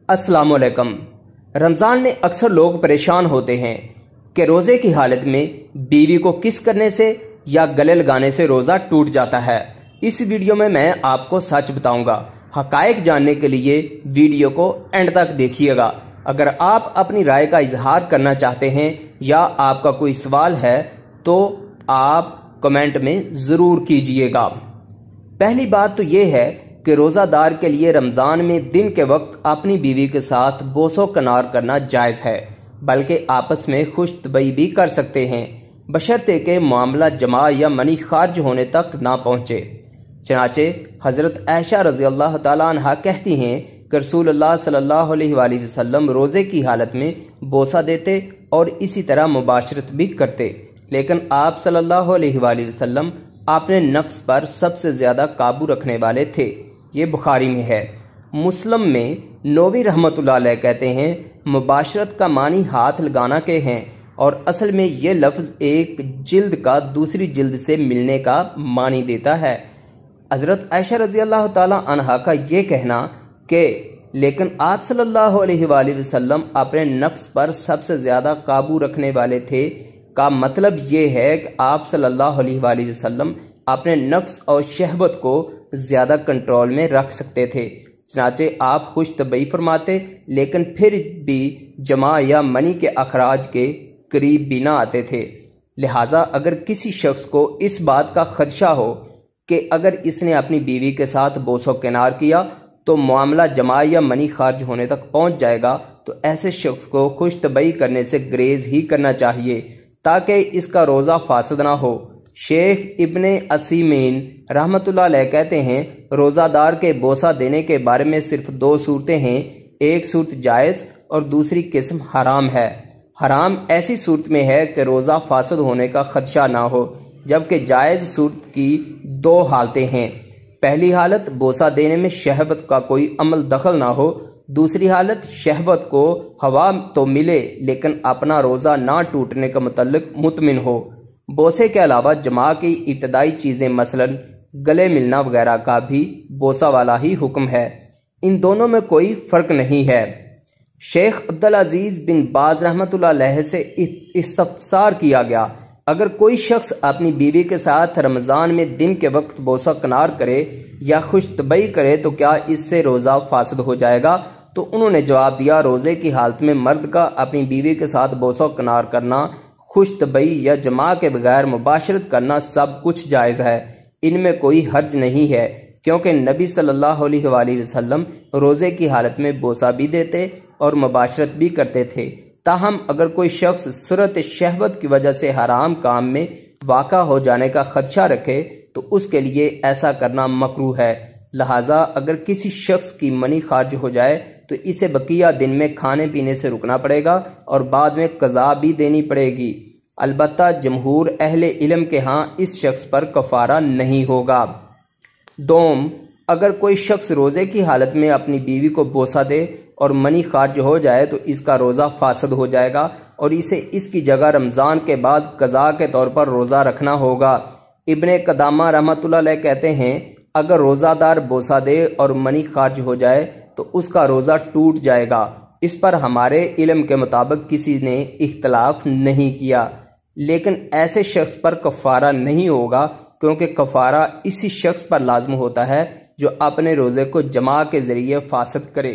अस्सलाम वालेकुम। रमज़ान में अक्सर लोग परेशान होते हैं कि रोज़े की हालत में बीवी को किस करने से या गले लगाने से रोज़ा टूट जाता है। इस वीडियो में मैं आपको सच बताऊंगा। हक़ाइक़ जानने के लिए वीडियो को एंड तक देखिएगा। अगर आप अपनी राय का इजहार करना चाहते हैं या आपका कोई सवाल है तो आप कमेंट में ज़रूर कीजिएगा। पहली बात तो ये है कि रोज़ादार के लिए रमज़ान में दिन के वक्त अपनी बीवी के साथ बोसो कनार करना जायज़ है, बल्कि आपस में खुशतबई भी कर सकते हैं, बशर्ते के मामला जमा या मनी खारिज होने तक ना पहुँचे। चनाचे हज़रत आयशा रज़ी अल्लाह ताला अन्हा कहती हैं कि रसूलुल्लाह सल्लल्लाहु अलैहि वसल्लम रोज़े की हालत में बोसा देते और इसी तरह मुबाशरत भी करते, लेकिन आप सल्लल्लाहु अलैहि वसल्लम अपने नफ्स पर सबसे ज़्यादा काबू रखने वाले थे। ये बुखारी में है। मुस्लिम में नोवी रहमतुल्लाह अलैह कहते हैं मुबाशरत का मानी हाथ लगाना के हैं और असल में ये लफ्ज़ एक जिल्द का दूसरी जिल्द से मिलने का मानी देता है। हज़रत आयशा रज़ी अल्लाह ताला अन्हा का ये कहना कि लेकिन आप सल्लल्लाहु अलैहि वसल्लम अपने नफ्स पर सबसे ज़्यादा काबू रखने वाले थे का मतलब ये है कि आप सल्लल्लाहु अलैहि वसल्लम अपने नफ्स और शहवत को ज़्यादा कंट्रोल में रख सकते थे। चनाचे आप खुशतबई फरमाते, लेकिन फिर भी जमा या मनी के अखराज के करीब भी ना आते थे। लिहाजा अगर किसी शख्स को इस बात का खदशा हो कि अगर इसने अपनी बीवी के साथ बोसो किनार किया तो मामला जमा या मनी खारिज होने तक पहुंच जाएगा, तो ऐसे शख्स को खुशतबई करने से ग्रेज ही करना चाहिए ताकि इसका रोज़ा फासद ना हो। शेख इब्ने असीमीन रहमतुल्लाह अलैह कहते हैं रोज़ादार के बोसा देने के बारे में सिर्फ दो सूरतें हैं, एक सूरत जायज़ और दूसरी किस्म हराम है। हराम ऐसी सूरत में है कि रोज़ा फासद होने का खदशा ना हो, जबकि जायज़ सूरत की दो हालतें हैं। पहली हालत बोसा देने में शहवत का कोई अमल दखल ना हो, दूसरी हालत शहवत को हवा तो मिले लेकिन अपना रोज़ा ना टूटने का मुतल्लिक मुतमिन हो। बोसे के अलावा जमा की इब्तदाई चीज़ें मसलन गले मिलना वगैरह का भी बोसा वाला ही हुक्म है। इन दोनों में कोई फ़र्क नहीं है। शेख अब्दुल अजीज बिन बाज रहमतुल्लाह अलैह से इस्तफसार किया गया, अगर कोई शख्स अपनी बीवी के साथ रमज़ान में दिन के वक्त बोसा कनार करे या खुशतबई करे तो क्या इससे रोज़ा फासद हो जाएगा? तो उन्होंने जवाब दिया, रोज़े की हालत में मर्द का अपनी बीवी के साथ बोसा कनार करना, खुशतबई या जमा के बगैर मुबाशरत करना सब कुछ जायज़ है। इनमें कोई हर्ज नहीं है, क्योंकि नबी सल्लल्लाहु अलैहि वसल्लम रोज़े की हालत में बोसा भी देते और मुबाशरत भी करते थे। ताहम अगर कोई शख्स सूरत शहवत की वजह से हराम काम में वाक़ा हो जाने का खदशा रखे तो उसके लिए ऐसा करना मकरूह है। लिहाजा अगर किसी शख्स की मनी खारिज हो जाए तो इसे बकिया दिन में खाने पीने से रुकना पड़ेगा और बाद में कज़ा भी देनी पड़ेगी। अलबत्ता जमहूर अहले इल्म के यहाँ इस शख्स पर कफ़ारा नहीं होगा। दोम, अगर कोई शख्स रोज़े की हालत में अपनी बीवी को बोसा दे और मनी खारिज हो जाए तो इसका रोज़ा फासद हो जाएगा और इसे इसकी जगह रमज़ान के बाद कज़ा के तौर पर रोज़ा रखना होगा। इब्ने कदामा रहमतुल्लाह अलैह कहते हैं अगर रोज़ादार बोसा दे और मनी खारिज हो जाए तो उसका रोज़ा टूट जाएगा। इस पर हमारे इल्म के मुताबिक किसी ने इख्तलाफ नहीं किया, लेकिन ऐसे शख्स पर कफ़ारा नहीं होगा, क्योंकि कफ़ारा इसी शख्स पर लाज़िम होता है जो अपने रोज़े को जमा के ज़रिए फासद करे।